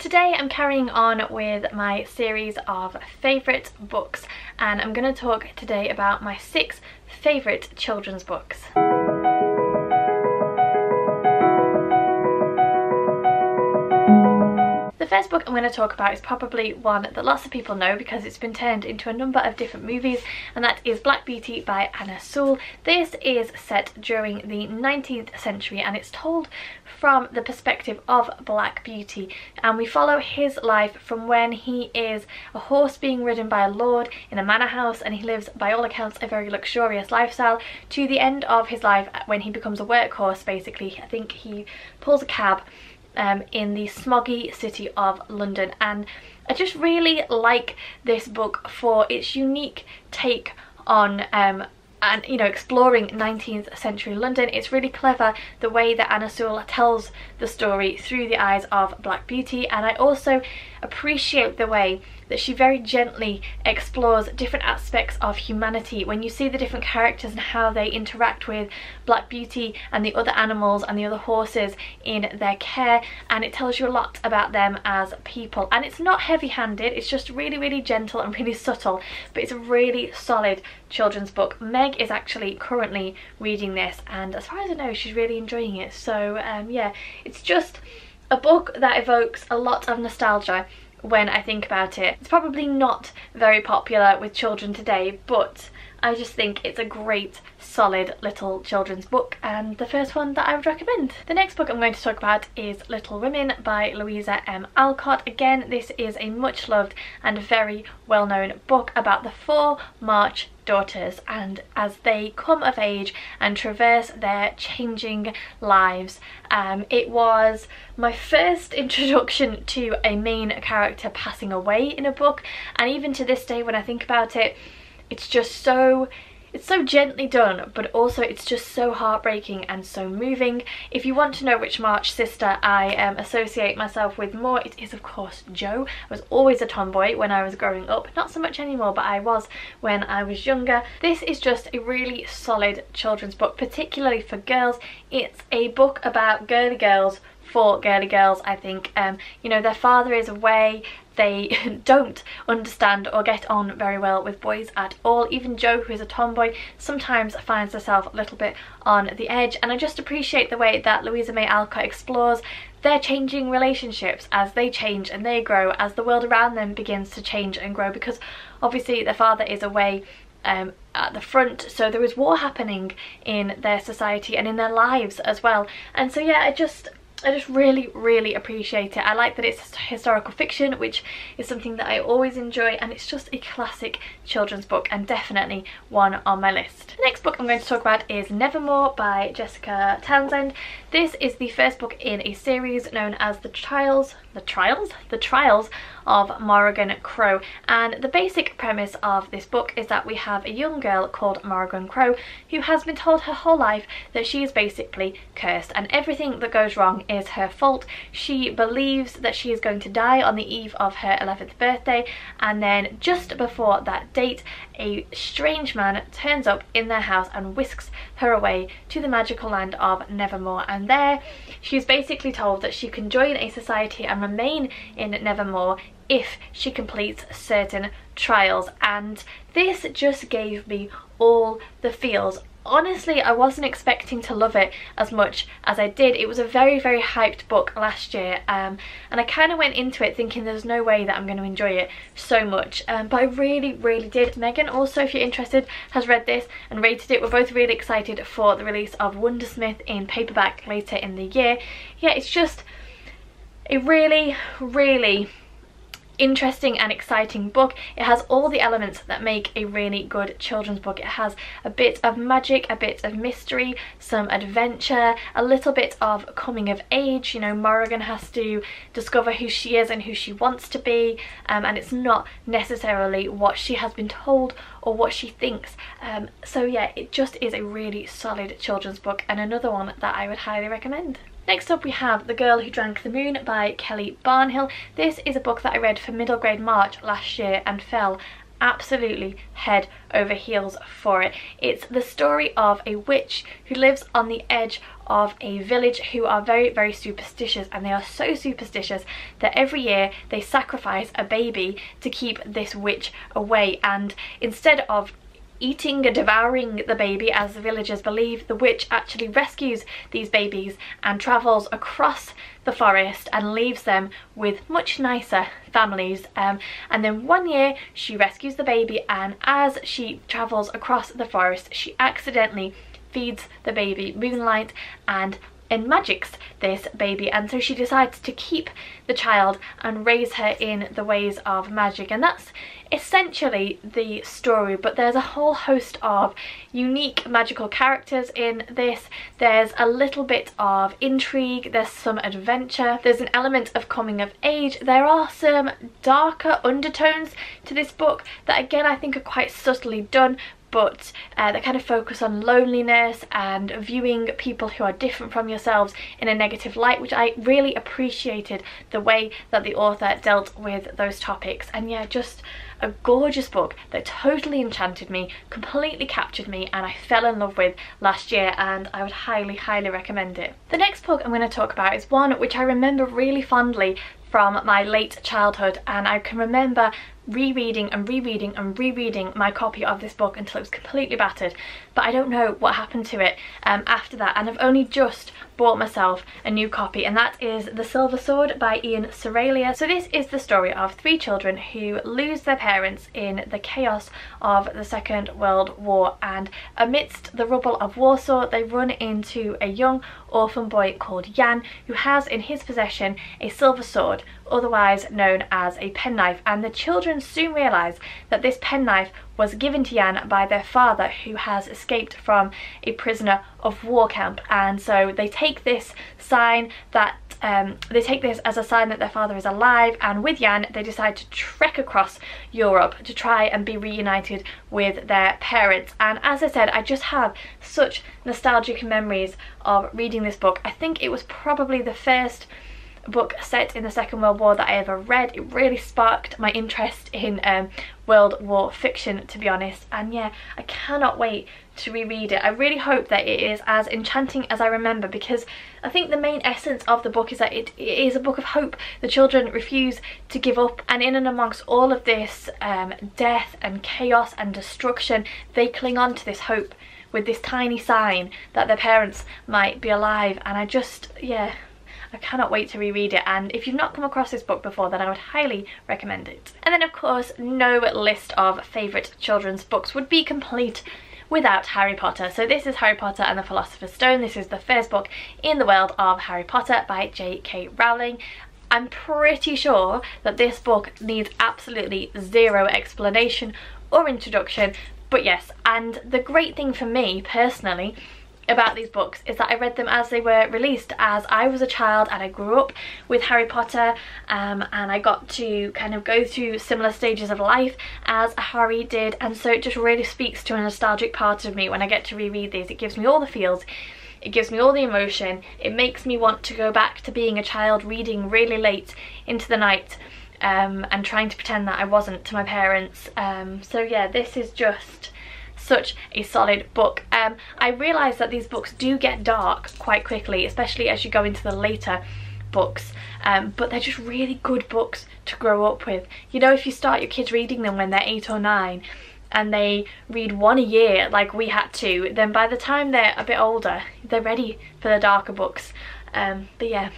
Today I'm carrying on with my series of favourite books, and I'm going to talk today about my 6 favourite children's books. The first book I'm going to talk about is probably one that lots of people know because it's been turned into a number of different movies, and that is Black Beauty by Anna Sewell. This is set during the 19th century and it's told from the perspective of Black Beauty, and we follow his life from when he is a horse being ridden by a lord in a manor house, and he lives by all accounts a very luxurious lifestyle, to the end of his life when he becomes a workhorse basically. I think he pulls a cab in the smoggy city of London, and I just really like this book for its unique take on and exploring 19th century London. It's really clever the way that Anna Sewell tells the story through the eyes of Black Beauty, and I also appreciate the way that she very gently explores different aspects of humanity when you see the different characters and how they interact with Black Beauty and the other animals and the other horses in their care, and it tells you a lot about them as people. And it's not heavy-handed, it's just really gentle and really subtle, but it's a really solid children's book. Meg is actually currently reading this, and as far as I know she's really enjoying it. So yeah, it's just a book that evokes a lot of nostalgia when I think about it. It's probably not very popular with children today, but I just think it's a great solid little children's book, and the first one that I would recommend. The next book I'm going to talk about is Little Women by Louisa M. Alcott. Again, this is a much loved and very well known book about the 4 March daughters, and as they come of age and traverse their changing lives. It was my first introduction to a main character passing away in a book, and even to this day when I think about it, it's so gently done, but also it's just so heartbreaking and so moving. If you want to know which March sister I associate myself with more, it is of course Jo. I was always a tomboy when I was growing up, not so much anymore, but I was when I was younger. This is just a really solid children's book, particularly for girls. It's a book about girly girls for girly girls, I think. Their father is away, they don't understand or get on very well with boys at all. Even Jo, who is a tomboy, sometimes finds herself a little bit on the edge, and I just appreciate the way that Louisa May Alcott explores their changing relationships as they change and they grow, as the world around them begins to change and grow, because obviously their father is away at the front, so there is war happening in their society and in their lives as well. And so yeah, I just really appreciate it. I like that it's historical fiction, which is something that I always enjoy, and it's just a classic children's book and definitely one on my list. The next book I'm going to talk about is Nevermore by Jessica Townsend. This is the first book in a series known as The Trials of Morrigan Crow, and the basic premise of this book is that we have a young girl called Morrigan Crow who has been told her whole life that she is basically cursed and everything that goes wrong is her fault. She believes that she is going to die on the eve of her 11th birthday, and then just before that date a strange man turns up in their house and whisks her away to the magical land of Nevermore, and there she's basically told that she can join a society and remain in Nevermore if she completes certain trials, and this just gave me all the feels. Honestly, I wasn't expecting to love it as much as I did. It was a very hyped book last year, and I kind of went into it thinking there's no way that I'm going to enjoy it so much, but I really did. Megan, also, if you're interested, has read this and rated it. We're both really excited for the release of Wondersmith in paperback later in the year. Yeah, it's just a really interesting and exciting book. It has all the elements that make a really good children's book. It has a bit of magic, a bit of mystery, some adventure, a little bit of coming of age. Morrigan has to discover who she is and who she wants to be, and it's not necessarily what she has been told or what she thinks. So yeah, it just is a really solid children's book and another one that I would highly recommend. Next up we have The Girl Who Drank the Moon by Kelly Barnhill. This is a book that I read for middle grade March last year and fell absolutely head over heels for it. It's the story of a witch who lives on the edge of a village who are very, very superstitious, and they are so superstitious that every year they sacrifice a baby to keep this witch away. And instead of eating and devouring the baby, as the villagers believe, the witch actually rescues these babies and travels across the forest and leaves them with much nicer families. And then one year she rescues the baby, and as she travels across the forest she accidentally feeds the baby moonlight and magics this baby, and so she decides to keep the child and raise her in the ways of magic. And that's essentially the story, but there's a whole host of unique magical characters in this. There's a little bit of intrigue, there's some adventure, there's an element of coming of age. There are some darker undertones to this book that again I think are quite subtly done, but that kind of focus on loneliness and viewing people who are different from yourselves in a negative light, which I really appreciated the way that the author dealt with those topics. And yeah, just a gorgeous book that totally enchanted me, completely captured me, and I fell in love with last year, and I would highly, highly recommend it. The next book I'm going to talk about is one which I remember really fondly from my late childhood, and I can remember rereading and rereading and rereading my copy of this book until it was completely battered, but I don't know what happened to it after that, and I've only just bought myself a new copy, and that is The Silver Sword by Ian Seralia. So this is the story of 3 children who lose their parents in the chaos of the Second World War, and amidst the rubble of Warsaw they run into a young orphan boy called Jan, who has in his possession a silver sword, otherwise known as a penknife, and the children soon realise that this penknife was given to Jan by their father, who has escaped from a prisoner of war camp. And so they take this sign that they take this as a sign that their father is alive, and with Jan they decide to trek across Europe to try and be reunited with their parents. And as I said, I just have such nostalgic memories of reading this book. I think it was probably the first book set in the Second World War that I ever read. It really sparked my interest in World War fiction, to be honest, and yeah, I cannot wait to reread it. I really hope that it is as enchanting as I remember, because I think the main essence of the book is that it is a book of hope. The children refuse to give up, and in and amongst all of this death and chaos and destruction, they cling on to this hope with this tiny sign that their parents might be alive. And I just, yeah, I cannot wait to reread it, and if you've not come across this book before then I would highly recommend it. And then of course no list of favourite children's books would be complete without Harry Potter. So this is Harry Potter and the Philosopher's Stone. This is the first book in the world of Harry Potter by J.K. Rowling. I'm pretty sure that this book needs absolutely zero explanation or introduction, but yes, and the great thing for me personally about these books is that I read them as they were released, as I was a child and I grew up with Harry Potter, and I got to kind of go through similar stages of life as Harry did, and so it just really speaks to a nostalgic part of me when I get to reread these. It gives me all the feels, it gives me all the emotion, it makes me want to go back to being a child reading really late into the night and trying to pretend that I wasn't to my parents. So yeah, this is just such a solid book. I realise that these books do get dark quite quickly, especially as you go into the later books, but they're just really good books to grow up with. You know, if you start your kids reading them when they're 8 or 9 and they read one a year like we had to, then by the time they're a bit older they're ready for the darker books. But yeah,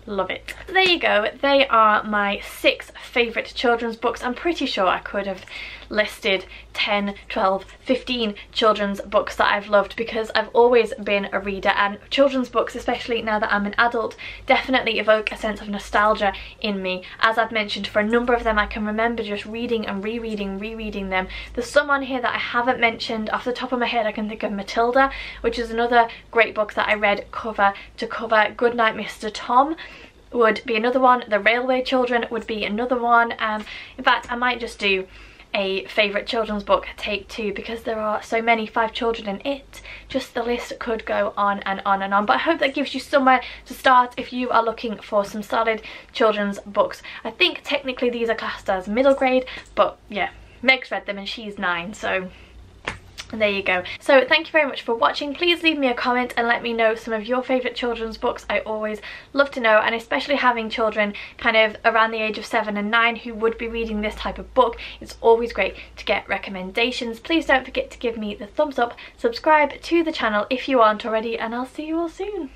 love it. There you go, they are my 6 favourite children's books. I'm pretty sure I could have listed 10, 12, 15 children's books that I've loved, because I've always been a reader, and children's books, especially now that I'm an adult, definitely evoke a sense of nostalgia in me. As I've mentioned, for a number of them I can remember just reading and rereading them. There's some on here that I haven't mentioned. Off the top of my head I can think of Matilda, which is another great book that I read cover to cover. Goodnight Mr. Tom would be another one. The Railway Children would be another one. In fact, I might just do a favourite children's book take 2, because there are so many. 5 children in it, just the list could go on and on and on. But I hope that gives you somewhere to start if you are looking for some solid children's books. I think technically these are classed as middle grade, but yeah, Meg's read them and she's 9, so there you go. So thank you very much for watching. Please leave me a comment and let me know some of your favourite children's books. I always love to know, and especially having children kind of around the age of 7 and 9 who would be reading this type of book, it's always great to get recommendations. Please don't forget to give me the thumbs up, subscribe to the channel if you aren't already, and I'll see you all soon.